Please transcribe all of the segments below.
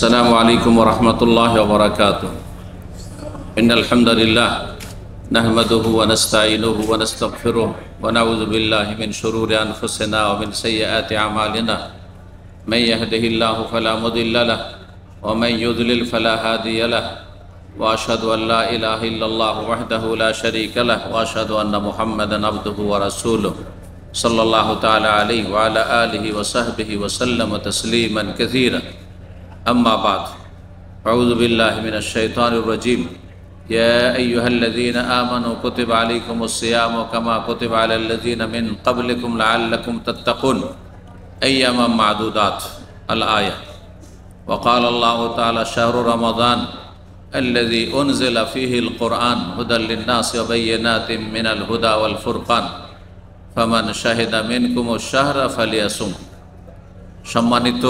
السلام عليكم ورحمة الله وبركاته. إن الحمد لله نحمده ونستعينه ونستغفره ونعوذ بالله من شرور أنفسنا ومن سيئات أعمالنا. من يهده الله فلا مضل له ومن يضلل فلا هادي له وأشهد أن لا إله إلا الله وحده لا شريك له وأشهد أن محمدا عبده ورسوله صلى الله تعالى عليه وعلى آله وصحبه وسلم تسليما كثيرا. أما بعد أعوذ بالله من الشيطان الرجيم. يا أيها الذين آمنوا كتب عليكم الصيام كما كتب على الذين من قبلكم لعلكم تتقون أياما معدودات الآية. وقال الله تعالى شهر رمضان الذي أنزل فيه القرآن هدى للناس وبينات من الهدى والفرقان فمن شهد منكم الشهر فليصم. সম্মানিত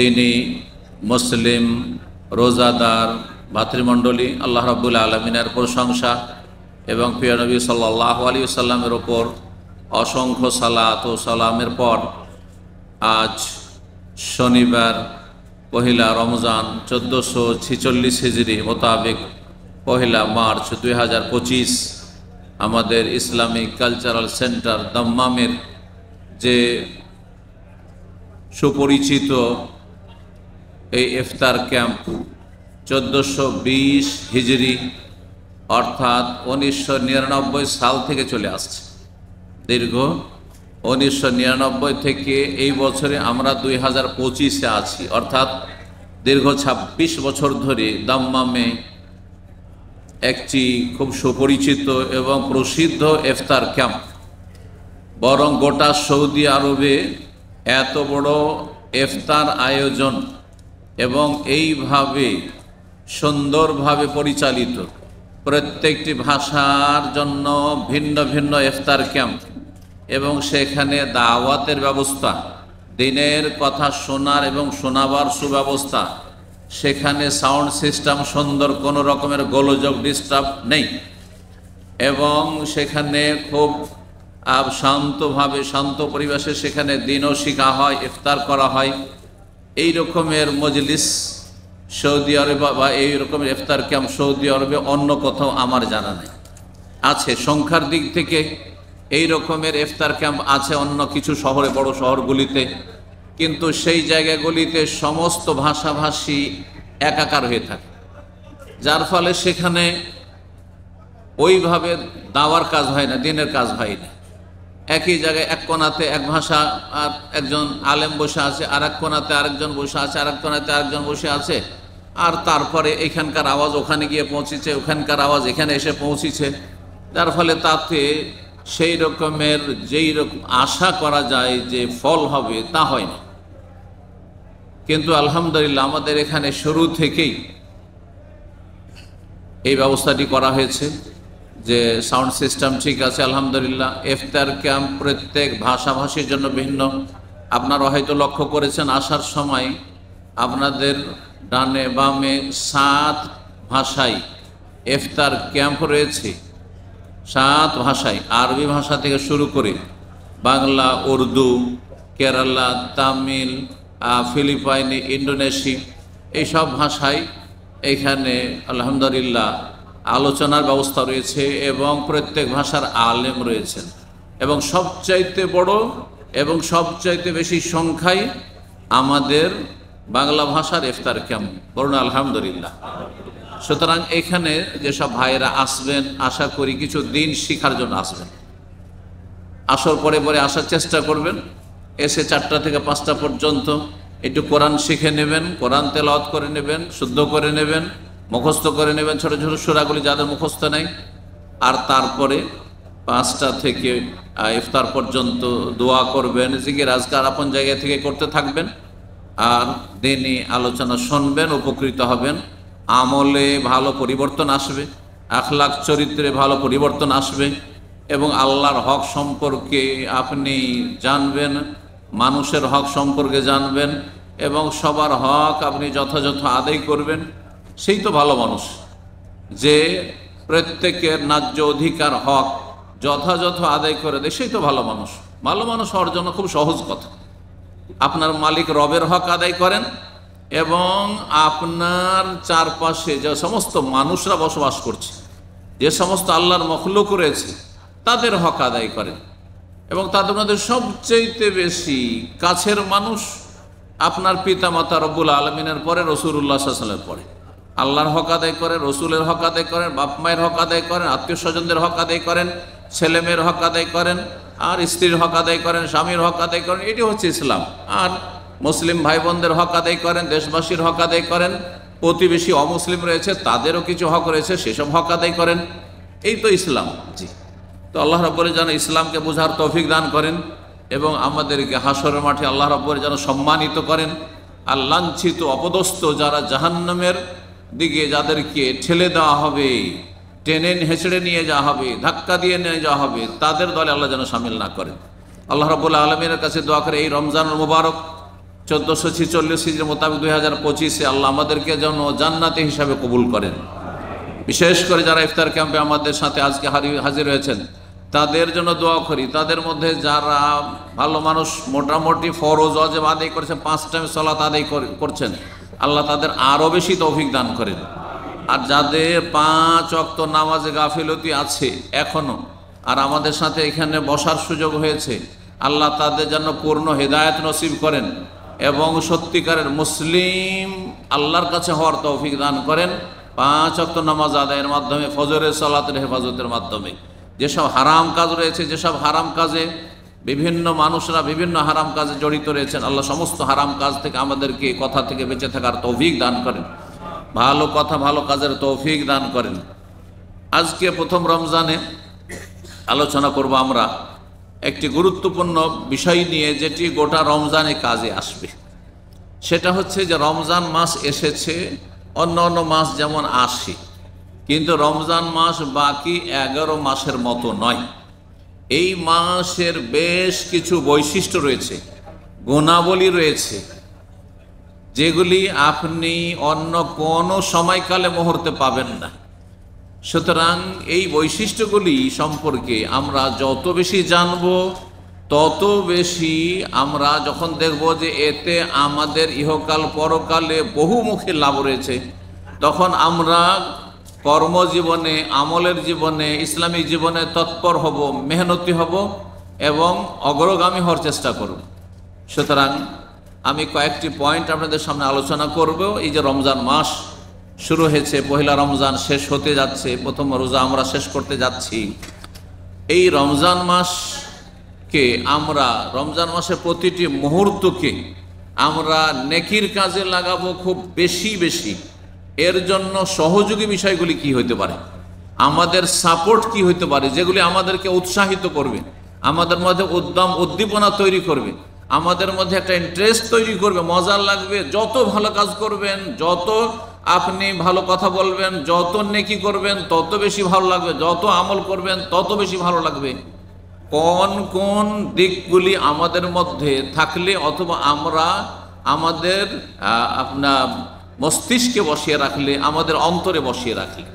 দিনী মুসলিম রোজাদার ভাতৃমণ্ডলী, আল্লাহ রাব্বুল আলামিনের প্রশংসা এবং প্রিয় নবী সাল্লাল্লাহু আলাইহি ওয়াসাল্লামের ওপর অসংখ্য সালাত ও সালামের পর আজ শনিবার পহিলা রমজান 1446 হিজরি মোতাবেক পহিলা মার্চ 2025 আমাদের ইসলামিক কালচারাল সেন্টার দাম্মামের যে সুপরিচিত এই ইফতার ক্যাম্প 1420 হিজরি অর্থাৎ 1999 সাল থেকে চলে আসছে। দীর্ঘ 1999 থেকে এই বছরে আমরা 2025-এ আছি, অর্থাৎ দীর্ঘ 26 বছর ধরে দাম্মামে একটি খুব সুপরিচিত এবং প্রসিদ্ধ ইফতার ক্যাম্প, বরং গোটা সৌদি আরবে এত বড় ইফতার আয়োজন এবং এইভাবে সুন্দরভাবে পরিচালিত প্রত্যেকটি ভাষার জন্য ভিন্ন ভিন্ন ইফতার ক্যাম্প এবং সেখানে দাওয়াতের ব্যবস্থা, দিনের কথা শোনার এবং শোনাবার সুব্যবস্থা, সেখানে সাউন্ড সিস্টেম সুন্দর, কোনো রকমের গোলযোগ ডিস্টার্ব নেই এবং সেখানে খুব শান্তভাবে শান্ত পরিবেশে সেখানে দিনও শিখা হয়, ইফতার করা হয়। এই রকমের মজলিস সৌদি আরবে বা এই রকমের ইফতার ক্যাম্প সৌদি আরবে অন্য কোথাও আমার জানা নেই। আছে সংখ্যার দিক থেকে এই রকমের ইফতার ক্যাম্প আছে অন্য কিছু শহরে, বড় শহরগুলিতে, কিন্তু সেই জায়গাগুলিতে সমস্ত ভাষাভাষী একাকার হয়ে থাকে, যার ফলে সেখানে ওইভাবে দাওয়ার কাজ হয় না, দিনের কাজ হয় না। একই জায়গায় এক কোণাতে এক ভাষা আর একজন আলেম বসে আছে, আর এক কোণাতে আরেকজন বসে আছে, আর এক কোণাতে আরেকজন বসে আছে, আর তারপরে এখানকার আওয়াজ ওখানে গিয়ে পৌঁছেছে, ওখানকার আওয়াজ এখানে এসে পৌঁছেছে, যার ফলে তাতে সেই রকমের যেই রকম আশা করা যায় যে ফল হবে তা হয় না। কিন্তু আলহামদুলিল্লাহ আমাদের এখানে শুরু থেকেই এই ব্যবস্থাটি করা হয়েছে যে সাউন্ড সিস্টেম ঠিক আছে আলহামদুলিল্লাহ। ইফতার ক্যাম্প প্রত্যেক ভাষাভাষীর জন্য ভিন্ন। আপনারা হয়তো লক্ষ্য করেছেন আসার সময় আপনাদের ডানে বামে 7 ভাষায় ইফতার ক্যাম্প রয়েছে, 7 ভাষায়, আরবি ভাষা থেকে শুরু করে বাংলা, উর্দু, কেরালা, তামিল, ফিলিপাইনি, ইন্দোনেশি, এইসব ভাষায় এখানে আলহামদুলিল্লাহ আলোচনার ব্যবস্থা রয়েছে এবং প্রত্যেক ভাষার আলেম রয়েছেন এবং সবচাইতে বড় এবং সবচাইতে বেশি সংখ্যায় আমাদের বাংলা ভাষার ইফতার ক্যাম্প, বলুন আলহামদুলিল্লাহ। সুতরাং এখানে যেসব ভাইয়েরা আসবেন আশা করি কিছু দিন শিখার জন্য আসবেন, আসর পরে পরে আসার চেষ্টা করবেন, এসে 4টা থেকে 5টা পর্যন্ত একটু কোরআন শিখে নেবেন, কোরআন তেলাওয়াত করে নেবেন, শুদ্ধ করে নেবেন, মুখস্থ করে নেবেন ছোটো ছোটো সূরাগুলি যাদের মুখস্থ নেই, আর তারপরে 5টা থেকে ইফতার পর্যন্ত দোয়া করবেন, জিকির আজকার আপন জায়গা থেকে করতে থাকবেন, আর দিনই আলোচনা শুনবেন, উপকৃত হবেন, আমলে ভালো পরিবর্তন আসবে, আখলাক চরিত্রে ভালো পরিবর্তন আসবে এবং আল্লাহর হক সম্পর্কে আপনি জানবেন, মানুষের হক সম্পর্কে জানবেন এবং সবার হক আপনি যথাযথ আদায় করবেন। সেই তো ভালো মানুষ, যে প্রত্যেকের ন্যায্য অধিকার হক যথাযথ আদায় করে দেয়, সেই তো ভালো মানুষ। ভালো মানুষ হওয়ার জন্য খুব সহজ কথা, আপনার মালিক রবের হক আদায় করেন এবং আপনার চারপাশে যে সমস্ত মানুষরা বসবাস করছে, যে সমস্ত আল্লাহর মখলুক রয়েছে, তাদের হক আদায় করেন। এবং তাদের মধ্যে সবচেয়ে বেশি কাছের মানুষ আপনার পিতামাতা রব্বুল আলমিনের পরে রসুল্লাহ সাল্লাল্লাহু আলাইহি ওয়াসাল্লামের পরে আল্লাহর হক আদায় করেন, রসুলের হক আদায় করেন, বাপ মায়ের হক আদায় করেন, আত্মীয় স্বজনদের হক আদায় করেন, ছেলেমেয়ের হক আদায় করেন, আর স্ত্রীর হক আদায় করেন, স্বামীর হক আদায় করেন। এটি হচ্ছে ইসলাম। আর মুসলিম ভাই বোনদের হক আদায় করেন, দেশবাসীর হক আদায় করেন, প্রতিবেশী অমুসলিম রয়েছে তাদেরও কিছু হক রয়েছে, সেসব হক আদায় করেন। এই তো ইসলাম। জি, তো আল্লাহ রাব্বুল যেন ইসলামকে বোঝার তৌফিক দান করেন এবং আমাদেরকে হাসরের মাঠে আল্লাহ রাব্বুল যেন সম্মানিত করেন। আর লাঞ্ছিত অপদস্থ যারা জাহান্নামের দিকে যাদেরকে ঠেলে দেওয়া হবে, টেনে হেঁচড়ে নিয়ে যাওয়া হবে, ধাক্কা দিয়ে নিয়ে যাওয়া হবে, তাদের দলে আল্লাহ যেন শামিল না করেন। আল্লাহ রাব্বুল আলমিনের কাছে দোয়া করে এই রমজানুল মুবারক 1446 হিজরি মোতাবেক 2025-এ আল্লাহ আমাদেরকে যেন জান্নাতি হিসাবে কবুল করেন। বিশেষ করে যারা ইফতার ক্যাম্পে আমাদের সাথে আজকে হাজির হয়েছেন তাদের জন্য দোয়া করি। তাদের মধ্যে যারা ভালো মানুষ, মোটামুটি ফরজ ওয়াজিব আদায় করেছেন, 5 টাইম সালাত আদায় করছেন, আল্লাহ তাদের আরও বেশি তৌফিক দান করেন। আর যাদের 5 ওয়াক্ত নামাজে গাফিলতি আছে এখনো, আর আমাদের সাথে এখানে বসার সুযোগ হয়েছে, আল্লাহ তাদের জন্য পূর্ণ হেদায়েত নসিব করেন এবং সত্যিকারের মুসলিম আল্লাহর কাছে হওয়ার তৌফিক দান করেন। 5 ওয়াক্ত নামাজ আদায়ের মাধ্যমে, ফজরের সালাতের হেফাজতের মাধ্যমে। যেসব হারাম কাজ রয়েছে, যেসব হারাম কাজে বিভিন্ন মানুষরা বিভিন্ন হারাম কাজে জড়িত রয়েছেন, আল্লাহ সমস্ত হারাম কাজ থেকে আমাদেরকে কথা থেকে বেঁচে থাকার তৌফিক দান করেন, ভালো কথা ভালো কাজের তৌফিক দান করেন। আজকে প্রথম রমজানে আলোচনা করব আমরা একটি গুরুত্বপূর্ণ বিষয় নিয়ে, যেটি গোটা রমজানে কাজে আসবে। সেটা হচ্ছে যে রমজান মাস এসেছে, অন্য অন্য মাস যেমন আসে, কিন্তু রমজান মাস বাকি 11 মাসের মতো নয়। এই মাসের বেশ কিছু বৈশিষ্ট্য রয়েছে, গুণাবলী রয়েছে, যেগুলি আপনি অন্য কোনো সময়কালে মুহূর্তে পাবেন না। সুতরাং এই বৈশিষ্ট্যগুলি সম্পর্কে আমরা যত বেশি জানব, তত বেশি আমরা যখন দেখব যে এতে আমাদের ইহকাল পরকালে বহুমুখী লাভ রয়েছে, তখন আমরা কর্মজীবনে, আমলের জীবনে, ইসলামী জীবনে তৎপর হব, মেহনতি হব এবং অগ্রগামী হওয়ার চেষ্টা করব। সুতরাং আমি কয়েকটি পয়েন্ট আপনাদের সামনে আলোচনা করব। এই যে রমজান মাস শুরু হয়েছে, পহেলা রমজান শেষ হতে যাচ্ছে, প্রথম রোজা আমরা শেষ করতে যাচ্ছি। এই রমজান মাসকে আমরা, রমজান মাসের প্রতিটি মুহূর্তকে আমরা নেকির কাজে লাগাবো খুব বেশি বেশি। এর জন্য সহযোগী বিষয়গুলি কি হইতে পারে, আমাদের সাপোর্ট কি হইতে পারে, যেগুলি আমাদেরকে উৎসাহিত করবে, আমাদের মধ্যে উদ্যম উদ্দীপনা তৈরি করবে, আমাদের মধ্যে একটা ইন্টারেস্ট তৈরি করবে, মজা লাগবে। যত ভালো কাজ করবেন, যত আপনি ভালো কথা বলবেন, যত নেকি করবেন তত বেশি ভালো লাগবে, যত আমল করবেন তত বেশি ভালো লাগবে। কোন কোন দিকগুলি আমাদের মধ্যে থাকলে, অথবা আমরা আমাদের আপনার মস্তিষ্কে বসিয়ে রাখলে, আমাদের অন্তরে বসিয়ে রাখলে,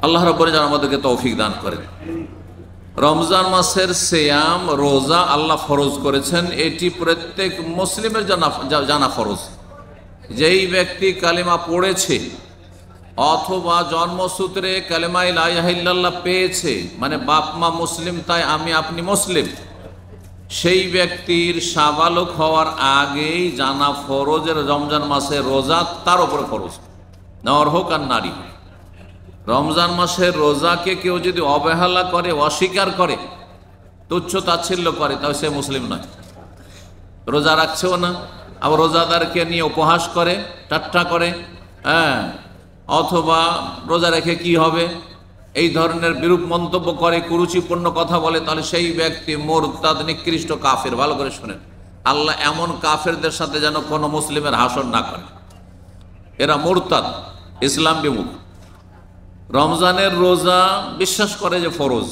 আল্লাহ রাব্বুল যেন আমাদেরকে তৌফিক দান করেন। রমজান মাসের সিয়াম, রোজা আল্লাহ ফরজ করেছেন, এটি প্রত্যেক মুসলিমের জানা ফরজ। যেই ব্যক্তি কালিমা পড়েছে অথবা জন্মসূত্রে কালিমা লা ইলাহা ইল্লাল্লাহ পেয়েছে, মানে বাপ মা মুসলিম তাই আমি আপনি মুসলিম, সেই ব্যক্তির সাবালক হওয়ার আগেই জানা ফরজের রমজান মাসে রোজা তার উপরে ফরজ, নর হোক আর নারী। রমজান মাসের রোজাকে কেউ যদি অবহেলা করে, অস্বীকার করে, তুচ্ছ তাচ্ছিল্য করে, তাহলে সে মুসলিম নয়। রোজা রাখছেও না, আবার রোজাদারকে নিয়ে উপহাস করে, ঠাট্টা করে, অথবা রোজা রেখে কি হবে, এই ধরনের বিরূপ মন্তব্য করে, কুরুচিপূর্ণ কথা বলে, তাহলে সেই ব্যক্তি মুরতাদ, নিকৃষ্ট কাফের। ভালো করে শুনেন, আল্লাহ এমন কাফেরদের সাথে যেন কোনো মুসলিমের হাসর না করে, এরা মুরতাদ, ইসলাম বিমুখ। রমজানের রোজা বিশ্বাস করে যে ফরজ,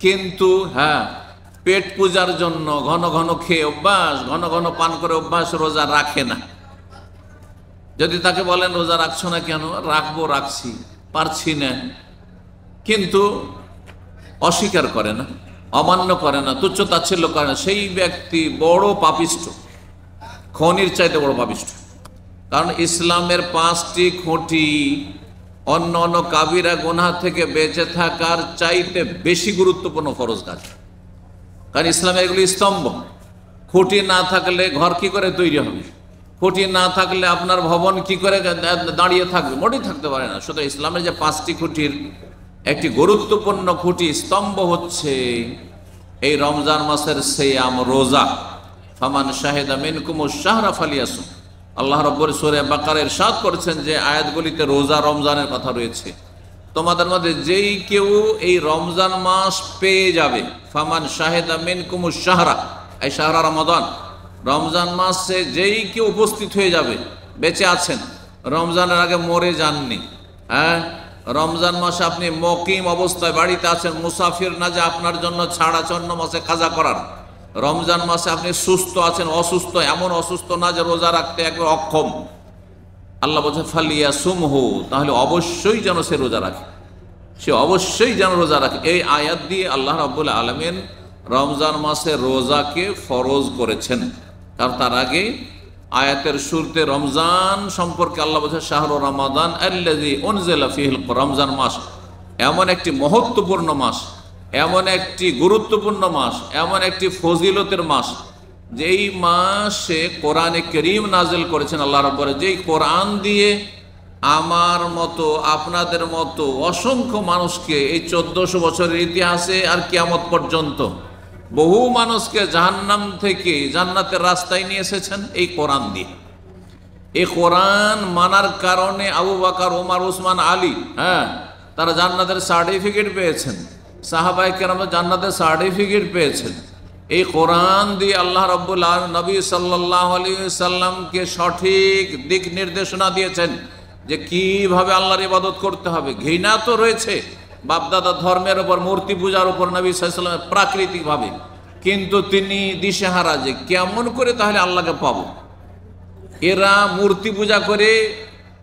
কিন্তু পেট পূজার জন্য ঘন ঘন খেয়ে অভ্যাস, ঘন ঘন পান করে অভ্যাস, রোজা রাখে না। যদি তাকে বলেন রোজা রাখছো না কেন, রাখবো, রাখছি, পারছি না, কিন্তু অস্বীকার করে না, অমান্য করে না, তুচ্ছ তাচ্ছিল্য করে না, সেই ব্যক্তি বড় পাপিষ্ঠ, খনির চাইতে বড় পাপিষ্ঠ। কারণ ইসলামের 5টি খুঁটি অন্য অন্য কাবিরা গুনাহ থেকে বেঁচে থাকার চাইতে বেশি গুরুত্বপূর্ণ ফরজ কাজ। কারণ ইসলামে এগুলি স্তম্ভ। খুঁটি না থাকলে ঘর কি করে তৈরি হবে? খুঁটি না থাকলে আপনার ভবন কি করে দাঁড়িয়ে থাকবে? মোটেই থাকতে পারে না। সুতরাং ইসলামের যে 5টি খুঁটির একটি গুরুত্বপূর্ণ খুঁটি স্তম্ভ হচ্ছে এই রমজান মাসের সিয়াম, রোজা। ফামান শাহিদা মিনকুমুশ শাহরা ফালিয়াসুম। আল্লাহ রাব্বুল সূরা বাকারা ইরশাদ করেছেন যে আয়াতগুলিতে রোজা, রমজানের কথা রয়েছে। তোমাদের মধ্যে যেই কেউ এই রমজান মাস পেয়ে যাবে, ফামান শাহিদা মিনকুমুশ শাহরা, এই শাহরা রমাদান, রমজান মাসে যেই কেউ উপস্থিত হয়ে যাবে, বেঁচে আছেন, রমজানের আগে মরে যাননি, হ্যাঁ, রমজান মাসে আপনি মকিম অবস্থায় বাড়িতে আছেন, মুসাফির না যে আপনার জন্য ছাড়া অন্য মাসে কাজা করার। রমজান মাসে আপনি সুস্থ আছেন, অসুস্থ, এমন অসুস্থ না যে রোজা রাখতে একবার অক্ষম। আল্লাহ বলছে ফালিয়াসুমহু, তাহলে অবশ্যই যেন সে রোজা রাখে, সে অবশ্যই যেন রোজা রাখে। এই আয়াত দিয়ে আল্লাহ রাব্বুল আলামিন রমজান মাসে রোজাকে ফরজ করেছেন। কারণ তার আগে আয়াতের শুরুতে রমজান সম্পর্কে আল্লাহ বলছে শাহরু রমাদান আল্লাযী উনজিলা ফীহিল কুরআন। রমজান মাস এমন একটি মহত্বপূর্ণ মাস, এমন একটি গুরুত্বপূর্ণ মাস, এমন একটি ফজিলতের মাস, যেই মাসে কোরআনে কারীম নাজিল করেছেন আল্লাহ রাব্বুল। যেই কোরআন দিয়ে আমার মতো আপনাদের মতো অসংখ্য মানুষকে এই 1400 বছরের ইতিহাসে আর কিয়ামত পর্যন্ত বহু মানুষকে জাহান্নাম থেকে জান্নাতের রাস্তায় নিয়ে এসেছেন এই কোরআন দিয়ে। এই কোরআন মানার কারণে আবু বকর, ওমর, ওসমান, আলী, হ্যাঁ, তারা জান্নাতের সার্টিফিকেট পেয়েছেন। সাহাবায়ে কেরাম জান্নাতের সার্টিফিকেট পেয়েছেন। এই কোরআন দিয়ে আল্লাহ রাব্বুল আলামিন নবী সাল্লাল্লাহু আলাইহি ওয়াসাল্লামকে সঠিক দিক নির্দেশনা দিয়েছেন যে কিভাবে আল্লাহর ইবাদত করতে হবে। ঘৃণা তো রয়েছে বাপদাদা ধর্মের উপর, মূর্তি পূজার উপর নবী সাল্লাল্লাহু আলাইহি ওয়াসাল্লাম প্রাকৃতিকভাবে, কিন্তু তিনি দিশেহারা যে কেমন করে তাহলে আল্লাহকে পাবো। এরা মূর্তি পূজা করে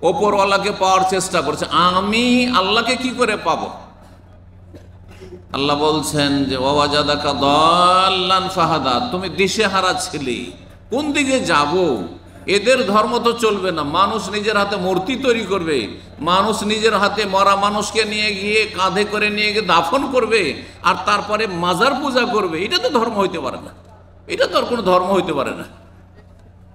ওপরওয়ালাকে পাওয়ার চেষ্টা করছে, আমি আল্লাহকে কি করে পাবো? আল্লাহ বলছেন যে ওয়াজাদাকা দাল্লান ফাহাদা, তুমি দিশেহারা ছিলে, কোন দিকে যাব? এদের ধর্ম তো চলবে না। মানুষ নিজের হাতে মূর্তি তৈরি করবে, মানুষ নিজের হাতে মরা মানুষকে নিয়ে গিয়ে কাঁধে করে নিয়ে গিয়ে দাফন করবে, আর তারপরে মাজার পূজা করবে। এটা তো ধর্ম হইতে পারে না, এটা তো আর কোনো ধর্ম হইতে পারে না।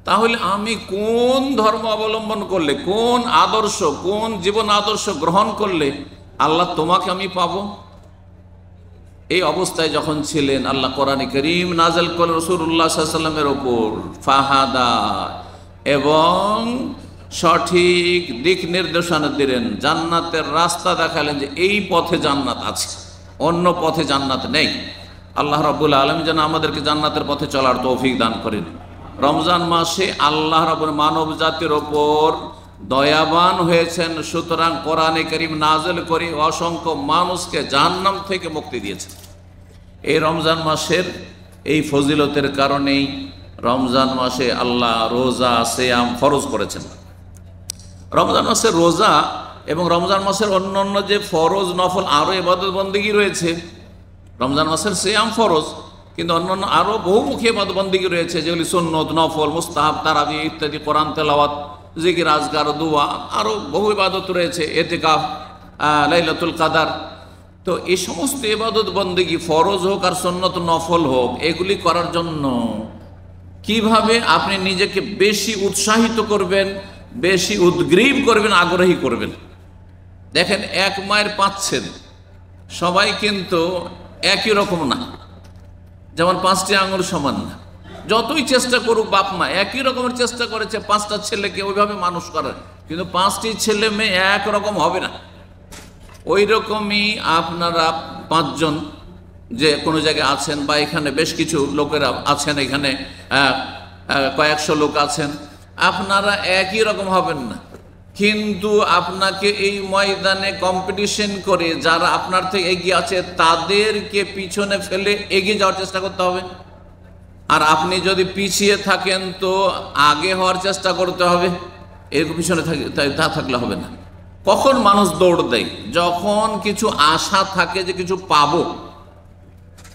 তাহলে আমি কোন ধর্ম অবলম্বন করলে, কোন আদর্শ, কোন জীবন আদর্শ গ্রহণ করলে আল্লাহ তোমাকে আমি পাবো? এই অবস্থায় যখন ছিলেন আল্লাহ কোরআনে কারীম নাযিল করলেন রাসূলুল্লাহ সাল্লাল্লাহু আলাইহি ওয়াসাল্লামের উপর, ফাহাদা, এবং সঠিক দিক নির্দেশনা দিলেন, জান্নাতের রাস্তা দেখালেন যে এই পথে জান্নাত আছে, অন্য পথে জান্নাত নেই। আল্লাহ রাব্বুল আলামিন যেন আমাদেরকে জান্নাতের পথে চলার তৌফিক দান করেন। রমজান মাসে আল্লাহ রাব্বুল মানব জাতির ওপর দয়াবান হয়েছেন, সুতরাং কোরআনে কারীম নাযিল করে অসংখ্য মানুষকে জাহান্নাম থেকে মুক্তি দিয়েছেন। এই রমজান মাসের এই ফজিলতের কারণেই রমজান মাসে আল্লাহ রোজা, সিয়াম ফরজ করেছেন। রমজান মাসের রোজা এবং রমজান মাসের অন্যান্য যে ফরজ নফল আরও ইবাদত বন্দেগী রয়েছে। রমজান মাসের সিয়াম ফরজ, কিন্তু অন্যান্য আরও বহুমুখী ইবাদত বন্দেগী রয়েছে, যেগুলি সুন্নত, নফল, মুস্তাহাব, তারাবি ইত্যাদি, কোরআন তেলাওয়াত, জিকির, আজকার, দুয়া, আরও বহু ইবাদত রয়েছে, এতেকাফ, লাইলাতুল কাদার। তো এই সমস্ত ইবাদত বন্দেগী ফরজ হোক আর সুন্নত নফল হোক, এগুলি করার জন্য কিভাবে আপনি নিজেকে বেশি উৎসাহিত করবেন, বেশি উদ্গ্রীব করবেন, আগ্রহী করবেন। দেখেন, এক মায়ের 5 ছেলে, সবাই কিন্তু একই রকম না। যেমন 5টি আঙুল সমান না। যতই চেষ্টা করুক বাপ মা, একই রকমের চেষ্টা করেছে 5টা ছেলেকে ওইভাবে মানুষ করার, কিন্তু 5টি ছেলে মেয়ে একরকম হবে না। ওই রকমই আপনারা 5 জন যে কোনো জায়গায় আছেন, বা এখানে বেশ কিছু লোকেরা আছেন, এখানে কয়েকশো লোক আছেন, আপনারা একই রকম হবেন না। কিন্তু আপনাকে এই ময়দানে কম্পিটিশন করে যারা আপনার থেকে এগিয়ে আছে তাদেরকে পিছনে ফেলে এগিয়ে যাওয়ার চেষ্টা করতে হবে। আর আপনি যদি পিছিয়ে থাকেন তো আগে হওয়ার চেষ্টা করতে হবে। এরকম পিছনে তা থাকলে হবে না। কখন মানুষ দৌড় দেয়? যখন কিছু আশা থাকে যে কিছু পাবো,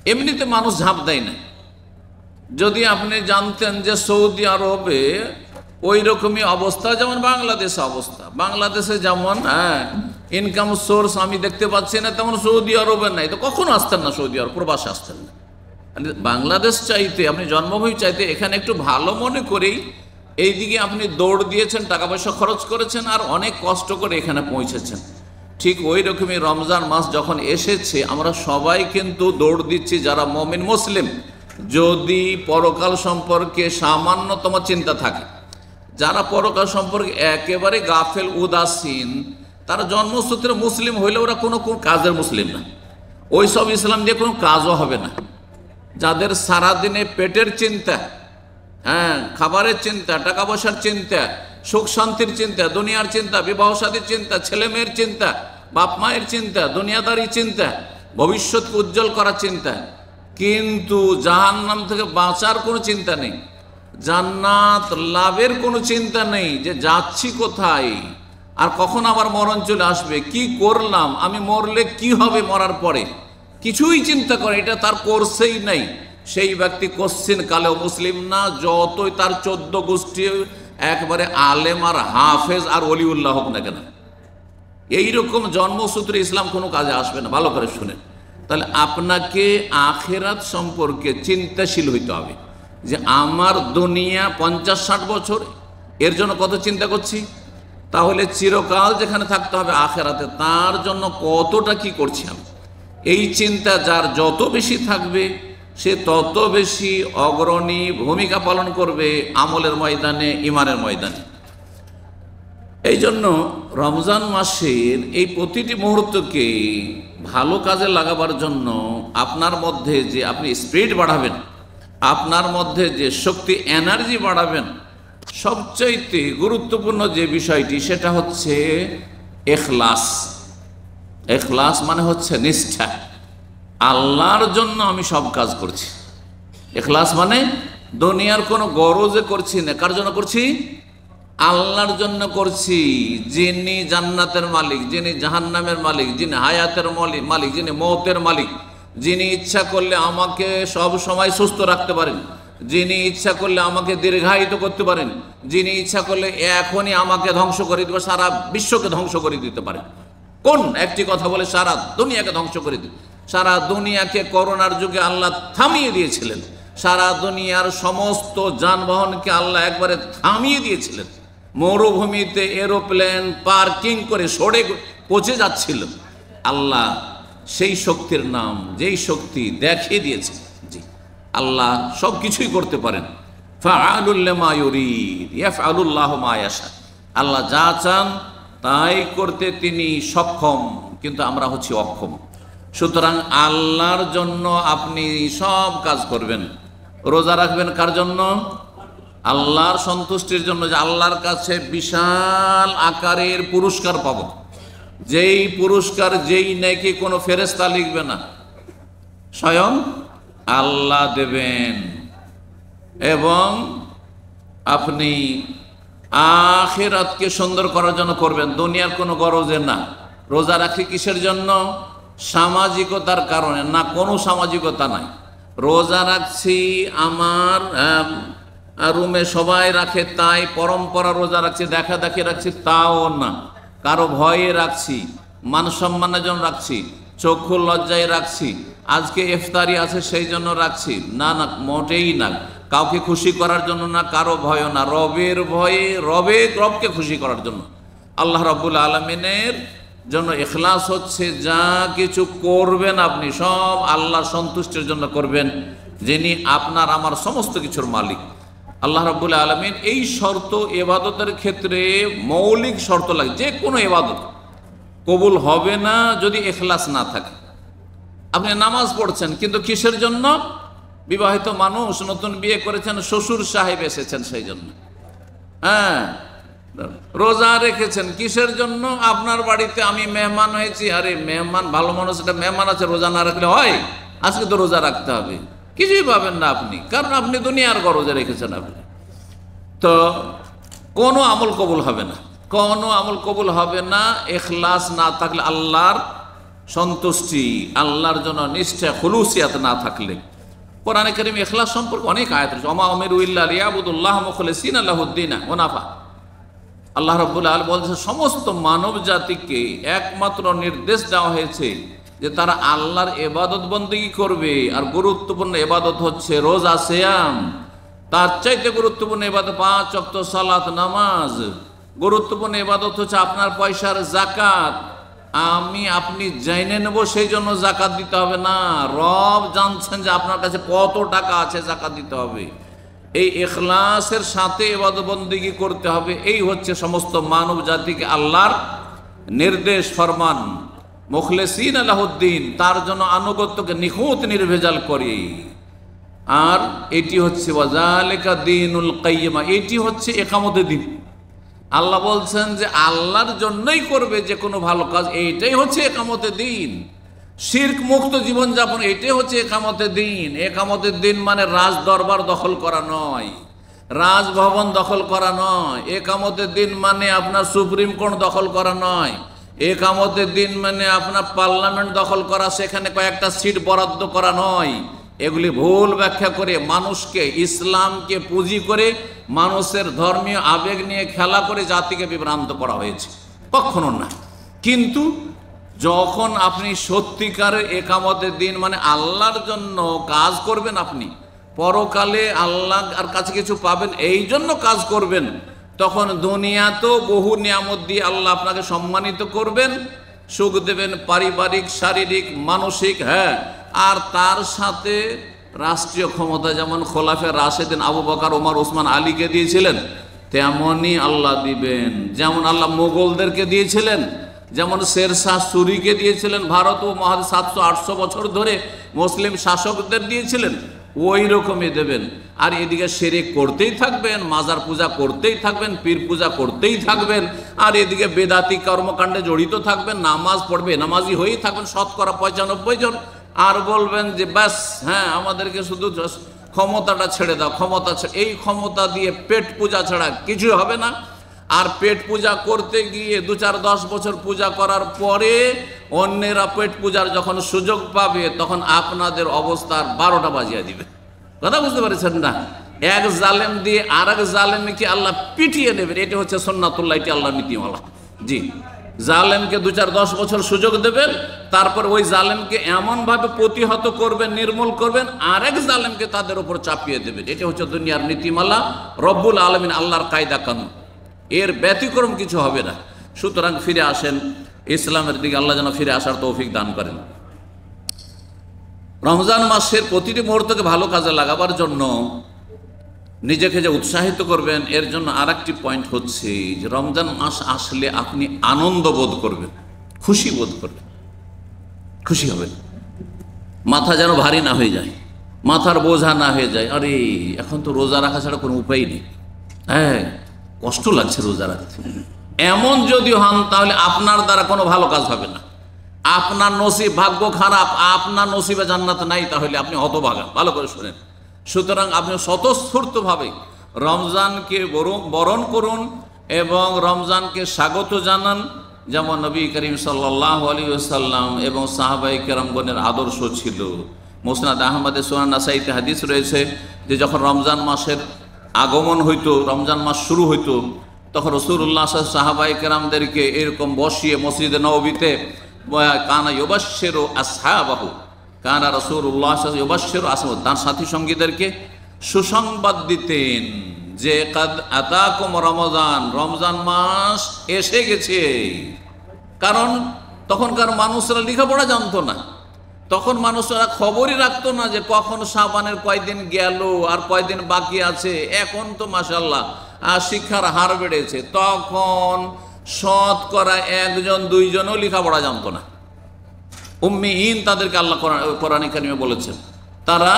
এমনিতে মানুষ ঝাঁপ দেয় না। যদি আপনি জানতেন যে সৌদি আরবে ওই রকমই অবস্থা যেমন বাংলাদেশে অবস্থা, বাংলাদেশে যেমন ইনকাম সোর্স আমি দেখতে পাচ্ছি না, তেমন সৌদি আরবে নাই, তো কখনো আসতেন না সৌদি আরব, প্রবাসে আসতেন না। বাংলাদেশ চাইতে, আপনি জন্মভূমি চাইতে এখানে একটু ভালো মনে করেই এইদিকে আপনি দৌড় দিয়েছেন, টাকা পয়সা খরচ করেছেন, আর অনেক কষ্ট করে এখানে পৌঁছেছেন। ঠিক ওই রকমই রমজান মাস যখন এসেছে, আমরা সবাই কিন্তু দৌড় দিচ্ছি যারা মুমিন মুসলিম, যদি পরকাল সম্পর্কে সামান্যতম চিন্তা থাকে। যারা পরকাল সম্পর্কে একেবারে গাফেল উদাসীন, তারা জন্মসূত্রে মুসলিম হইলে ওরা কোনো কাজের মুসলিম না, ওই সব ইসলাম দিয়ে কোনো কাজও হবে না। যাদের সারাদিনে পেটের চিন্তা, খাবারের চিন্তা, টাকা পয়সার চিন্তা, সুখ শান্তির চিন্তা, দুনিয়ার চিন্তা, বিবাহ শাদীর চিন্তা, ছেলে মেয়ের চিন্তা, বাপ মায়ের চিন্তা, দুনিয়াদারি চিন্তা, ভবিষ্যৎকে উজ্জ্বল করার চিন্তা, কিন্তু জাহান্নাম থেকে বাঁচার কোনো চিন্তা নেই, জান্নাত লাভের কোনো চিন্তা নেই, যে যাচ্ছি কোথায় আর কখন আবার মরণ চলে আসবে, কি করলাম, আমি মরলে কি হবে মরার পরে, কিছুই চিন্তা করে এটা তার কোর্সেই নাই, সেই ব্যক্তি কোশ্চিন কালেও মুসলিম না, যতই তার 14 গোষ্ঠী একবারে আলেম আর হাফেজ আর অলিউল্লাহ হোক না কেন। এইরকম জন্মসূত্রে ইসলাম কোনো কাজে আসবে না। ভালো করে শুনেন, তাহলে আপনাকে আখেরাত সম্পর্কে চিন্তাশীল হইতে হবে, যে আমার দুনিয়া 50-60 বছর, এর জন্য কত চিন্তা করছি, তাহলে চিরকাল যেখানে থাকতে হবে আখেরাতে, তার জন্য কতটা কি করছি আমি। এই চিন্তা যার যত বেশি থাকবে, সে তত বেশি অগ্রণী ভূমিকা পালন করবে আমলের ময়দানে, ইমানের ময়দানে। এই জন্য রমজান মাসের এই প্রতিটি মুহূর্তকে ভালো কাজে লাগাবার জন্য আপনার মধ্যে যে আপনি স্পিরিট বাড়াবেন, আপনার মধ্যে যে শক্তি এনার্জি বাড়াবেন, সবচাইতে গুরুত্বপূর্ণ যে বিষয়টি সেটা হচ্ছে এখলাস। এখলাস মানে হচ্ছে নিষ্ঠা, আল্লাহর জন্য আমি সব কাজ করছি। এখলাস মানে দুনিয়ার কোনো গরজে করছি না, কার জন্য করছি, আল্লাহর জন্য করছি, যিনি জান্নাতের মালিক, যিনি জাহান্নামের মালিক, যিনি হায়াতের মালিক, যিনি মৌতের মালিক, যিনি ইচ্ছা করলে আমাকে সব সময় সুস্থ রাখতে পারেন, যিনি ইচ্ছা করলে আমাকে দীর্ঘায়িত করতে পারেন, যিনি ইচ্ছা করলে এখনই আমাকে ধ্বংস করে দিতে, সারা বিশ্বকে ধ্বংস করে দিতে পারেন। কোন একটি কথা বলে সারা দুনিয়াকে ধ্বংস করে দিতে, সারা দুনিয়াকে করোনার যুগে আল্লাহ থামিয়ে দিয়েছিলেন, সারা দুনিয়ার সমস্ত যানবাহনকে আল্লাহ একবারে থামিয়ে দিয়েছিলেন, মরুভূমিতে এরোপ্লেন পার্কিং করে সরে পৌঁছে যাচ্ছিল। আল্লাহ সেই শক্তির নাম, যেই শক্তি দেখিয়ে দিয়েছে, জি আল্লাহ সব কিছুই করতে পারেন। ফাআলুল লিমা ইউরিদ ইয়াফআলুল্লাহু মা ইয়াশা, আল্লাহ যা চান তাই করতে তিনি সক্ষম, কিন্তু আমরা হচ্ছি অক্ষম। সুতরাং আল্লাহর জন্য আপনি সব কাজ করবেন। রোজা রাখবেন কার জন্য, আল্লাহর সন্তুষ্টির জন্য, যে আল্লাহর কাছে বিশাল আকারের পুরস্কার পাব, যেই পুরস্কার, যেই নেকি কোনো ফেরেশতা লিখবে না, স্বয়ং আল্লাহ দেবেন। এবং আপনি আখিরাতকে সুন্দর করার জন্য করবেন, দুনিয়ার কোনো গরজে না। রোজা রাখি কিসের জন্য, সামাজিকতার কারণে না, কোনো সামাজিকতা নাই। রোজা রাখছি আমার রুমে সবাই রাখে তাই পরম্পরা রোজা রাখছি, দেখা দেখে রাখছি তাও না, কারো ভয়ে রাখছি, মান সম্মানের জন্য রাখছি, চক্ষু লজ্জায় রাখছি, আজকে ইফতারি আছে সেই জন্য রাখছি, না না, মোটেই না। কাউকে খুশি করার জন্য না, কারো ভয় না, রবের ভয়ে, রবকে খুশি করার জন্য, আল্লাহ রাব্বুল আলামিনের জন্য। ইখলাস হচ্ছে যা কিছু করবেন আপনি সব আল্লাহর সন্তুষ্টির জন্য করবেন, যিনি আপনার আমার সমস্ত কিছুর মালিক। আল্লাহ রাব্বুল আলামিন এই শর্ত ইবাদতের ক্ষেত্রে মৌলিক শর্ত লাগে, যে কোনো ইবাদত কবুল হবে না যদি ইখলাস না থাকে। আপনি নামাজ পড়ছেন কিন্তু কিসের জন্য, বিবাহিত মানুষ নতুন বিয়ে করেছেন, শ্বশুর সাহেব এসেছেন সেই জন্য। রোজা রেখেছেন কিসের জন্য, আপনার বাড়িতে আমি মেহমান হয়েছি, আরে মেহমান ভালো মানুষ, এটা মেহমান আছে, রোজা না রাখলে হয়, আজকে তো রোজা রাখতে হবে, কিছুই পাবেন না আপনি, কারণ আপনি দুনিয়ার গরজে রেখেছেন আপনি। তো কোনো আমল কবুল হবে না, কোনো আমল কবুল হবে না ইখলাস না থাকলে, আল্লাহর সন্তুষ্টি, আল্লাহর জন্য নিষ্ঠা খুলুসিয়াত না থাকলে। কোরআনে কারীমে ইখলাস সম্পর্কে অনেক আয়াত রয়েছে। ওমা উমিরু ইল্লা লিয়াবুদুল্লাহ মুখলিসিনা লাহুদ্দিনা হুনাফা। আল্লাহ রাব্বুল আলামিন বলছেন সমস্ত মানব জাতিকে একমাত্র নির্দেশ দেওয়া হয়েছে যে তারা আল্লাহর ইবাদত বন্দেগী করবে। আর গুরুত্বপূর্ণ ইবাদত হচ্ছে রোজা, সিয়াম। তার চাইতে গুরুত্বপূর্ণ ইবাদত 5 ওয়াক্ত সালাত, নামাজ। গুরুত্বপূর্ণ ইবাদত হচ্ছে আপনার পয়সার যাকাত। আপনি জেনে নেব সেই জন্য যাকাত দিতে হবে না, রব জানছেন যে আপনার কাছে কত টাকা আছে, যাকাত দিতে হবে। এই ইখলাসের সাথে ইবাদত বন্দেগী করতে হবে। এই হচ্ছে সমস্ত মানব জাতিকে আল্লাহর নির্দেশ, ফরমান। মুখলিসিন লাহুদ্দিন, তার জন্য আনুগত্যকে নিখুঁত নির্ভেজাল করে। আর এটি হচ্ছে ওয়াজালিকা দীনুল কাইয়্যিমা, এটি হচ্ছে ইকামতের দিন। আল্লাহ বলছেন যে আল্লাহর জন্যই করবে যে কোনো ভালো কাজ, এইটাই হচ্ছে ইকামতের দিন। শিরক মুক্ত জীবনযাপন, এটাই হচ্ছে ইকামতের দিন। ইকামতের দিন মানে রাজ দরবার দখল করা নয়, রাজভবন দখল করা নয়। ইকামতের দিন মানে আপনার সুপ্রিম কোর্ট দখল করা নয়। ইকামতের দিন মানে আপনার পার্লামেন্ট দখল করা, সেখানে কয়েকটা সিট বরাদ্দ করা নয়। এগুলি ভুল ব্যাখ্যা করে মানুষকে, ইসলামকে পুঁজি করে মানুষের ধর্মীয় আবেগ নিয়ে খেলা করে জাতিকে বিভ্রান্ত করা হয়েছে, কখনো না। কিন্তু যখন আপনি সত্যিকারের ইকামতের দিন মানে আল্লাহর জন্য কাজ করবেন, আপনি পরকালে আল্লাহর কাছে কিছু পাবেন এই জন্য কাজ করবেন, তখন দুনিয়াতেও বহু নিয়ামত দিয়ে আল্লাহ আপনাকে সম্মানিত করবেন, সুখ দেবেন, পারিবারিক, শারীরিক, মানসিক। হ্যাঁ, আর তার সাথে রাষ্ট্রীয় ক্ষমতা যেমন খোলাফে রাশেদিন আবু বকর, ওমর, ওসমান, আলীকে দিয়েছিলেন, তেমনই আল্লাহ দিবেন। যেমন আল্লাহ মোগলদেরকে দিয়েছিলেন, যেমন শেরশাহ সুরিকে দিয়েছিলেন, ভারত ও মহাদেশ 700-800 বছর ধরে মুসলিম শাসকদের দিয়েছিলেন, ওই রকমই দেবেন। আর এদিকে শিরক করতেই থাকবেন, মাজার পূজা করতেই থাকবেন, পীর পূজা করতেই থাকবেন, আর এদিকে বেদাতি কর্মকাণ্ডে জড়িত থাকবেন, নামাজ পড়বে, নামাজি হয়েই থাকবেন 95% জন। আর বলবেন যে ব্যাস, হ্যাঁ আমাদেরকে শুধু ক্ষমতাটা ছেড়ে দাও, ক্ষমতা। এই ক্ষমতা দিয়ে পেট পূজা ছাড়া কিছু হবে না। আর পেট পূজা করতে গিয়ে 2-4-10 বছর পূজা করার পরে অন্যেরা পেট পূজার যখন সুযোগ পাবে, তখন আপনাদের অবস্থার 12টা বাজিয়ে দিবে। কথা বুঝতে পারছেন না? এক জালেম দিয়ে আর এক জালেমকে আল্লাহ পিটিয়ে নেবেন। এটি হচ্ছে সুন্নাতুল্লাহ, এটি আল্লাহর নীতিমালা। জি, জালেমকে 2-4-10 বছর সুযোগ দেবেন, তারপর ওই জালেমকে এমনভাবে প্রতিহত করবেন, নির্মূল করবেন, আরেক জালেমকে তাদের উপর চাপিয়ে দেবেন। এটি হচ্ছে দুনিয়ার নীতিমালা, রব্বুল আলামিন আল্লাহর কায়দা কানুন। এর ব্যতিক্রম কিছু হবে না। সুতরাং ফিরে আসেন ইসলামের দিকে, আল্লাহ যেন ফিরে আসার তৌফিক দান করেন। রমজান মাসের প্রতিটি মুহূর্তকে ভালো কাজে লাগাবার জন্য নিজেকে যে উৎসাহিত করবেন, এর জন্য আর একটি পয়েন্ট হচ্ছে যে রমজান মাস আসলে আপনি আনন্দ বোধ করবেন, খুশি বোধ করবেন, খুশি হবেন। মাথা যেন ভারী না হয়ে যায়, মাথার বোঝা না হয়ে যায়, আরে এখন তো রোজা রাখা ছাড়া কোনো উপায় নেই, হ্যাঁ কষ্ট লাগছে রোজা রাখতে, এমন যদি হন তাহলে আপনার দ্বারা কোনো ভালো কাজ হবে না। আপনার নসিব, ভাগ্য খারাপ, আপনার নসিবে জান্নাত নাই, তাহলে আপনি হতভাগা। ভালো করে শুনেন। সুতরাং আপনি স্বতঃস্ফূর্তভাবে রমজানকে বরণ করুন এবং রমজানকে স্বাগত জানান, যেমন নবী করিম সাল্লাল্লাহু আলাইহি ওয়াসাল্লাম এবং সাহাবায়ে কেরামগণের আদর্শ ছিল। মুসনাদ আহমদে, সুনান নাসাইতে হাদিস রয়েছে যে যখন রমজান মাসের আগমন হইতো, রমজান মাস শুরু হইতো, তখন রাসূলুল্লাহ সাহাবায়ে কেরামদেরকে এরকম বসিয়ে মসজিদে নববীতে কানা ইউবাশশিরু আসহাবাহু, কানা রাসূলুল্লাহ ইউবাশশিরু আসহাবাহু, তার সাথী সঙ্গীদেরকে সুসংবাদ দিতেন যে কাদ আতাকুম রমজান, রমজান মাস এসে গেছে। কারণ তখনকার মানুষরা লেখাপড়া জানতো না, তখন মানুষরা খবরই রাখতো না যে কখন শাবানের কয়দিন গেল আর কয়দিন বাকি আছে। এখন তো মাশাআল্লাহ শিক্ষার হার বেড়েছে, তখন শতকরা 1-2জনও লেখাপড়া জানতো না। উম্মিহীন তাদেরকে আল্লাহ কোরআনে কারিমে বলেছেন, তারা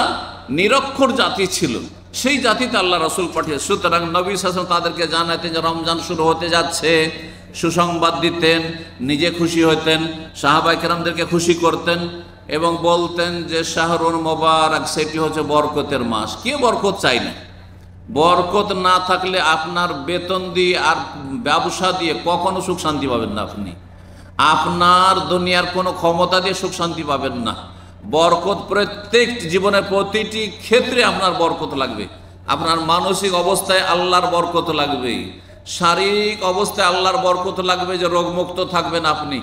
নিরক্ষর জাতি ছিল, সেই জাতিতে আল্লাহ রাসূল পাঠিয়ে। সুতরাং নবী সাল্লাল্লাহু আলাইহি ওয়াসাল্লাম তাদেরকে জানাতেন যে রমজান শুরু হতে যাচ্ছে, সুসংবাদ দিতেন, নিজে খুশি হতেন, সাহাবায়ে কেরামদেরকে খুশি করতেন এবং বলতেন যে শাহরুল মুবারক, সেটি হচ্ছে বরকতের মাস। কে বরকত চাই না? বরকত না থাকলে আপনার বেতন দিয়ে আর ব্যবসা দিয়ে কখনো সুখ শান্তি পাবেন না আপনি। আপনার দুনিয়ার কোনো ক্ষমতা দিয়ে সুখ শান্তি পাবেন না। বরকত প্রত্যেক জীবনের প্রতিটি ক্ষেত্রে আপনার বরকত লাগবে। আপনার মানসিক অবস্থায় আল্লাহর বরকত লাগবে, শারীরিক অবস্থায় আল্লাহর বরকত লাগবে যে রোগমুক্ত থাকবেন আপনি,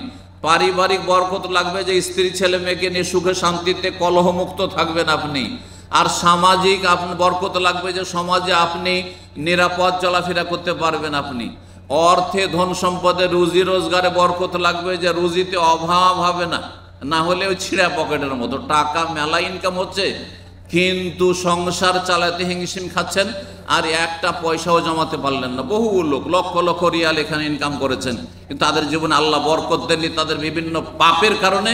পারিবারিক বরকত লাগবে যে স্ত্রী ছেলে মেয়েকে নিয়ে সুখে শান্তিতে কলহমুক্ত থাকবেন আপনি, আর সামাজিক আপনার বরকত লাগবে যে সমাজে আপনি নিরাপদ চলাফেরা করতে পারবেন আপনি, অর্থে ধন সম্পদে রুজি রোজগারে বরকত লাগবে যে রুজিতে অভাব হবে না, না হলে ওই ছিঁড়া পকেটের মতো টাকা মেলা ইনকাম হচ্ছে কিন্তু সংসার চালাতে হিমশিম খাচ্ছেন আর একটা পয়সাও জমাতে পারলেন না। বহু লোক লক্ষ লক্ষ রিয়াল এখানে ইনকাম করেছেন কিন্তু তাদের জীবনে আল্লাহ বরকত দেননি, তাদের বিভিন্ন পাপের কারণে,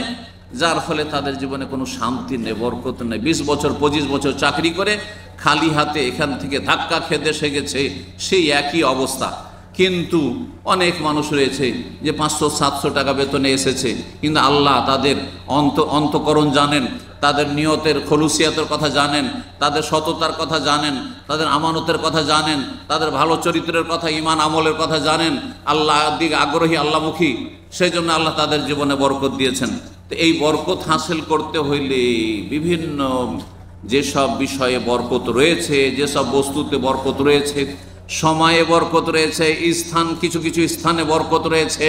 যার ফলে তাদের জীবনে কোনো শান্তি নেই, বরকত নেই। 20 বছর 25 বছর চাকরি করে খালি হাতে এখান থেকে ধাক্কা খেতে দেশে গেছে, সেই একই অবস্থা। কিন্তু অনেক মানুষ রয়েছে যে 500-700 টাকা বেতনে এসেছে কিন্তু আল্লাহ তাদের অন্তকরণ জানেন, তাদের নিয়তের খলুসিয়াতের কথা জানেন, তাদের সততার কথা জানেন, তাদের আমানতের কথা জানেন, তাদের ভালো চরিত্রের কথা, ঈমান আমলের কথা জানেন, আল্লাহ দিকে আগ্রহী, আল্লাহমুখী, সেই জন্য আল্লাহ তাদের জীবনে বরকত দিয়েছেন। তো এই বরকত হাসিল করতে হইলে বিভিন্ন যেসব বিষয়ে বরকত রয়েছে, যেসব বস্তুতে বরকত রয়েছে, সময়ে বরকত রয়েছে, স্থান কিছু কিছু স্থানে বরকত রয়েছে,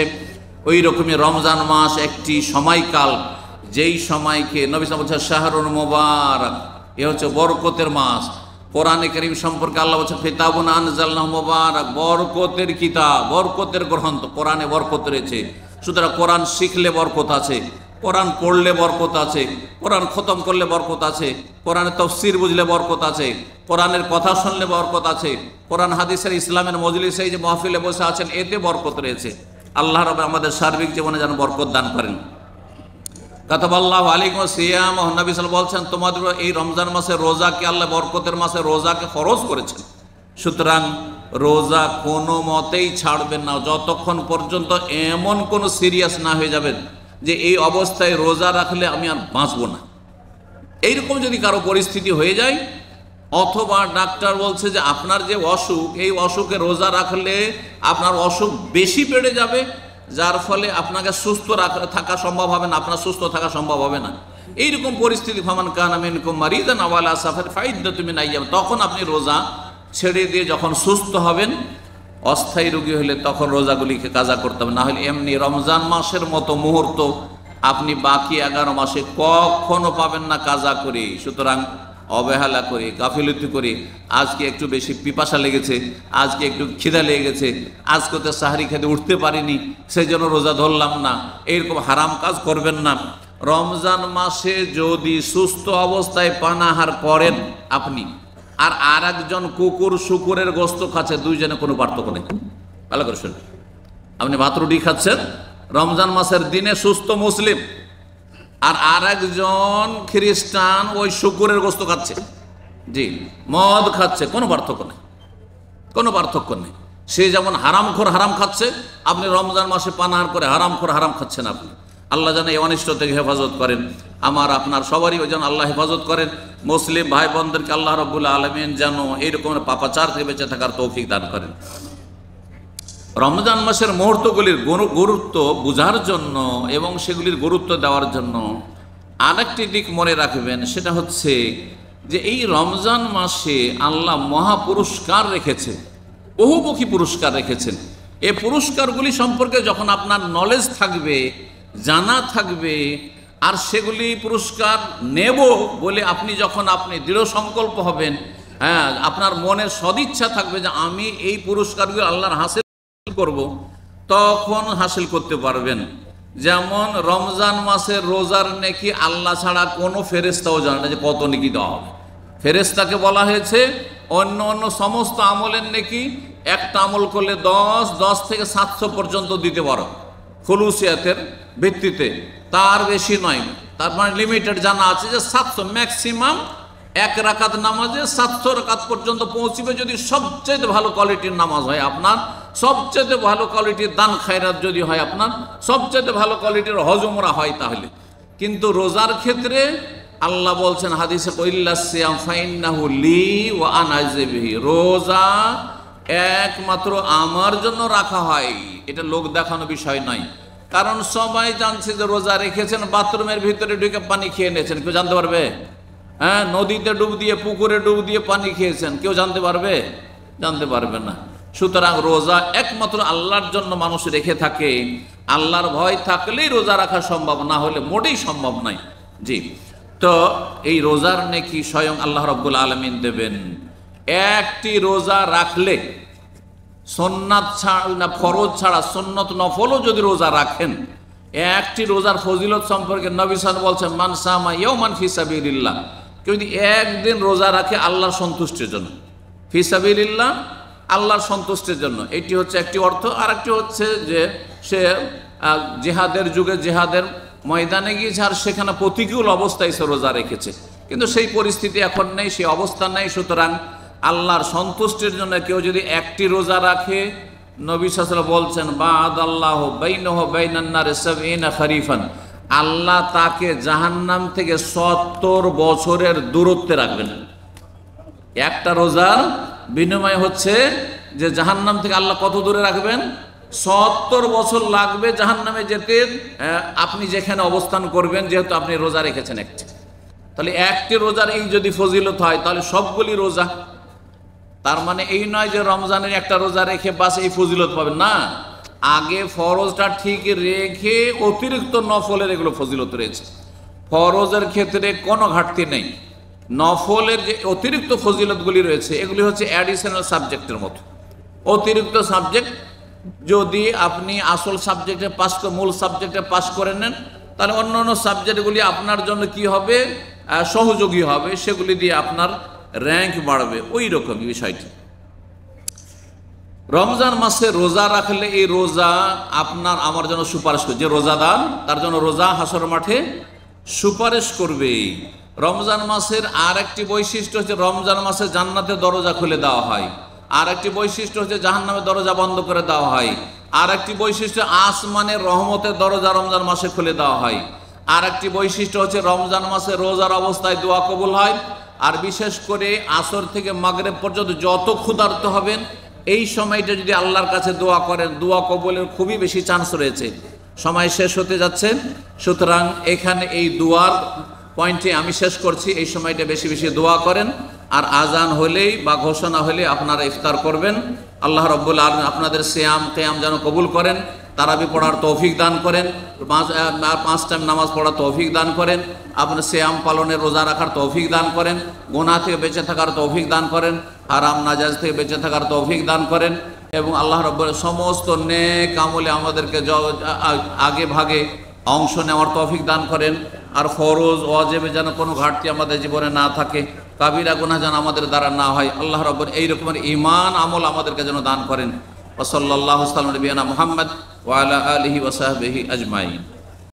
ওই রকমই রমজান মাস একটি সময়কাল, যেই সময়কে নবী সাল্লাল্লাহু আলাইহি ওয়াসাল্লাম বলছেন শাহরুল মুবারক, এ হচ্ছে বরকতের মাস। কোরআনে কারীম সম্পর্কে আল্লাহ বলছেন কিতাবুন আনজালনাহু মুবারক, বরকতের কিতাব, বরকতের গ্রন্থ, কোরআনে বরকত রয়েছে। সুতরাং কোরআন শিখলে বরকত আছে, কোরআন পড়লে বরকত আছে, কোরআন খতম করলে বরকত আছে, কোরআনের তাফসীর বুঝলে বরকত আছে, কোরআনের কথা শুনলে বরকত আছে, কোরআন হাদিসের ইসলামের মজলিসে যে মাহফিলে বসে আছেন এতে বরকত রয়েছে। আল্লাহ রাব্বুল আমাদের সার্বিক জীবনে যেন বরকত দান করেন। কাতাবাল্লাহু আলাইকুম সিয়াম, নবী সাল্লাল্লাহু আলাইহি ওয়াসাল্লাম বলছেন তোমাদের এই রমজান মাসে রোজাকে আল্লাহ বরকতের মাসে রোজাকে ফরজ করেছেন। সুতরাং রোজা কোনো মতেই ছাড়বেন না যতক্ষণ পর্যন্ত এমন কোনো সিরিয়াস না হয়ে যাবেন যে এই অবস্থায় রোজা রাখলে আমি আর বাঁচবো না। এইরকম যদি কারো পরিস্থিতি হয়ে যায়, অথবা ডাক্তার বলছে যে আপনার যে অসুখ, এই অসুখে রোজা রাখলে আপনার অসুখ বেশি বেড়ে যাবে, যার ফলে আপনাকে সুস্থ থাকা সম্ভব হবে না, আপনার সুস্থ থাকা সম্ভব হবে না, এইরকম পরিস্থিতি ফামান কানা মিনকুম মারিদান আও আলা সাফার ফাইদ্দাতুম মিন আইয়াম, তখন আপনি রোজা ছেড়ে দিয়ে যখন সুস্থ হবেন, অস্থায়ী রোগী হলে তখন রোজাগুলিকে কাজা করতে হবে। না হলে এমনি রমজান মাসের মতো মুহূর্ত আপনি বাকি 11 মাসে কখনো পাবেন না কাজা করে। সুতরাং অবহেলা করে, গাফিলতি করে, আজকে একটু বেশি পিপাসা লেগেছে, আজকে একটু খিদা লেগে গেছে, আজকে তো সাহারি খেতে উঠতে পারিনি, সেই জন্য রোজা ধরলাম না, এইরকম হারাম কাজ করবেন না। রমজান মাসে যদি সুস্থ অবস্থায় পানাহার করেন আপনি, আর একজন কুকুর শুকুরের গোস্ত খাচ্ছে, দুইজনে কোনো পার্থক্য নেই। ভালো করে শুনুন, আপনি ভাত রুটি খাচ্ছেন রমজান মাসের দিনে সুস্থ মুসলিম, আর একজন খ্রিস্টান ওই শুকুরের গোস্ত খাচ্ছে, জি মদ খাচ্ছে, কোনো পার্থক্য নেই, কোনো পার্থক্য নেই। সে যেমন হারামখোর হারাম খাচ্ছে, আপনি রমজান মাসে পানাহার করে হারামখোর হারাম খাচ্ছেন আপনি। আল্লাহ যেন এই অনিষ্ট থেকে হেফাজত করেন, আমার আপনার সবারই ওই যেন আল্লাহ হেফাজত করেন। মুসলিম ভাই বোনদেরকে আল্লাহ রাব্বুল আলামিন যেন এইরকম পাপাচার থেকে বেঁচে থাকার তৌফিক দান করেন। রমজান মাসের মুহূর্তগুলির গুরুত্ব বোঝার জন্য এবং সেগুলির গুরুত্ব দেওয়ার জন্য আরেকটি দিক মনে রাখবেন, সেটা হচ্ছে যে এই রমজান মাসে আল্লাহ মহাপুরস্কার রেখেছেন, বহুমুখী পুরস্কার রেখেছেন। এই পুরস্কারগুলি সম্পর্কে যখন আপনার নলেজ থাকবে, জানা থাকবে, আর সেগুলি পুরস্কার নেব বলে আপনি দৃঢ় সংকল্প হবেন, হ্যাঁ আপনার মনের সদিচ্ছা থাকবে যে আমি এই পুরস্কারগুলি আল্লাহর হাসিল করব, তখন হাসিল করতে পারবেন। যেমন রমজান মাসের রোজার নেকি আল্লাহ ছাড়া কোনো ফেরেশতাও জানে না যে কত নেকি দেওয়া হবে। ফেরেশতাকে বলা হয়েছে অন্য অন্য সমস্ত আমলের নেকি একটা আমল করলে 10 থেকে 700 পর্যন্ত দিতে পারো খুলুসিয়াতের ভিত্তিতে, তার বেশি নয়। তার মানে লিমিটেড জানা আছে যে 700 ম্যাক্সিমাম, এক রাকাত নামাজে 700 রাকাত পর্যন্ত পৌঁছবে যদি সবচেয়ে ভালো কোয়ালিটির নামাজ হয় আপনার, সবচেয়ে ভালো কোয়ালিটির দান খায়রাত যদি হয় আপনার, সবচেয়ে ভালো কোয়ালিটির হজ উমরা হয় তাহলে। কিন্তু রোজার ক্ষেত্রে আল্লাহ বলছেন হাদিসে কইল্লা সিয়াম ফাইন্নাহু লি ওয়া আনা আজজি বিহি, রোজা একমাত্র আমার জন্য রাখা হয়, এটা লোক দেখানো বিষয় নয়। কারণ সবাই জানছে যে রোজা রেখেছেন, বাথরুমের ভিতরে ঢুকে পানি খেয়ে নিয়েছেন, কেউ জানতে পারবে? হ্যাঁ, নদীতে ডুব দিয়ে, পুকুরে ডুব দিয়ে পানি খেয়েছেন, কেউ জানতে পারবে? জানতে পারবে না। সুতরাং রোজা একমাত্র আল্লাহর জন্য মানুষ রেখে থাকে। আল্লাহর ভয় থাকলেই রোজা রাখা সম্ভব, না হলে মোটেই সম্ভব নয়। জি, তো এই রোজার নেকি স্বয়ং আল্লাহ রাব্বুল আলামিন দেবেন। একটি রোজা রাখলে, সুন্নাত ছাড়া না ফরজ ছাড়া সুন্নত নফলও যদি রোজা রাখেন, একটি রোজার ফজিলত সম্পর্কে নবী সাল্লাল্লাহু আলাইহি ওয়াসাল্লাম বলছেন, মান সামা ইয়াওমান ফি সাবিলিল্লাহ, কেউ যদি একদিন রোজা রাখে আল্লাহর সন্তুষ্টির জন্য, ফি সাবিলিল্লাহ আল্লাহর সন্তুষ্টির জন্য, এটি হচ্ছে একটি অর্থ। আর একটি হচ্ছে যে সে জেহাদের যুগে জেহাদের ময়দানে গিয়েছে, আর সেখানে প্রতিকূল অবস্থায় সে রোজা রেখেছে, কিন্তু সেই পরিস্থিতি এখন নেই, সেই অবস্থা নেই। সুতরাং আল্লাহর সন্তুষ্টির জন্য কেউ যদি একটি রোজা রাখে, নবী সাল্লাল্লাহু আলাইহি ওয়াসাল্লাম বলছেন, বা'দাল্লাহু বাইনাহু বাইনান নারি 70 খরিফান, আল্লাহ তাকে জাহান্নাম থেকে 70 বছরের দূরত্বে রাখবেন। একটা রোজার বিনিময় হচ্ছে যে জাহান্নাম থেকে আল্লাহ কত দূরে রাখবেন? 70 বছর লাগবে জাহান্নামে যেতে, আপনি যেখানে অবস্থান করবেন, যেহেতু আপনি রোজা রেখেছেন একটি। তাহলে একটি রোজার এই যদি ফজিলত হয়, তাহলে সবগুলি রোজা। তার মানে এই নয় যে রমজানের একটা রোজা রেখে বাস এই ফজিলত পাবেন, না, আগে ফরজটা ঠিক রেখে অতিরিক্ত নফলের এগুলো ফজিলত রয়েছে। ফরজের ক্ষেত্রে কোনো ঘাটতি নেই, নফলের যে অতিরিক্ত ফজিলতগুলি রয়েছে এগুলি হচ্ছে অ্যাডিশনাল সাবজেক্টের মতো। অতিরিক্ত সাবজেক্ট যদি আপনি আসল সাবজেক্টে পাস, মূল সাবজেক্টে পাস করে নেন, তাহলে অন্য অন্য সাবজেক্টগুলি আপনার জন্য কি হবে? সহযোগী হবে, সেগুলি দিয়ে আপনার র্যাঙ্ক বাড়বে। ওই রকমই বিষয়টি। রমজান মাসে রোজা রাখলে এই রোজা আপনার আমার জন্য সুপারিশ করবে, যে রোজাদার তার জন্য রোজা হাসর মাঠে সুপারিশ করবে। রমজান মাসের আর একটি বৈশিষ্ট্য হচ্ছে রমজান মাসে জান্নাতের দরজা খুলে দেওয়া হয়, আর একটি বৈশিষ্ট্য হচ্ছে জাহান্নামের দরজা বন্ধ করে দেওয়া হয়, আর একটি বৈশিষ্ট্য আসমানের রহমতের দরজা রমজান মাসে খুলে দেওয়া হয়, আর একটি বৈশিষ্ট্য হচ্ছে রমজান মাসে রোজার অবস্থায় দোয়া কবুল হয়। আর বিশেষ করে আসর থেকে মাগরিব পর্যন্ত যত ক্ষুধার্ত হবেন এই সময়টা যদি আল্লাহর কাছে দোয়া করেন, দোয়া কবুলের খুবই বেশি চান্স রয়েছে। সময় শেষ হতে যাচ্ছে, সুতরাং এখানে এই দোয়ার পয়েন্টে আমি শেষ করছি। এই সময়টা বেশি বেশি দোয়া করেন, আর আজান হলেই বা ঘোষণা হলে আপনারা ইফতার করবেন। আল্লাহ রাব্বুল আলামিন আপনাদের সিয়াম কিয়াম যেন কবুল করেন, তারাবি পড়ার তৌফিক দান করেন, 5 টাইম নামাজ পড়ার তৌফিক দান করেন, আপনার সিয়াম পালনের রোজা রাখার তৌফিক দান করেন, গুনাহ থেকে বেঁচে থাকার তৌফিক দান করেন, হারাম নাজায়েজ থেকে বেঁচে থাকার তৌফিক দান করেন, এবং আল্লাহ রাব্বুল সমস্ত নেক আমলে আমাদেরকে আগে ভাগে অংশ নেওয়ার তৌফিক দান করেন। আর ফরজ ওয়াজিবে যেন কোনো ঘাটতি আমাদের জীবনে না থাকে, কাবিরা গুনাহ যেন আমাদের দ্বারা না হয়। আল্লাহ রাব্বুল এই রকমের ঈমান আমল আমাদেরকে যেন দান করেন। ওয়া সাল্লাল্লাহু আলা নবিয়িনা মুহাম্মদ ওয়া আলা আলিহি ওয়া সাহবিহি আজমাইন।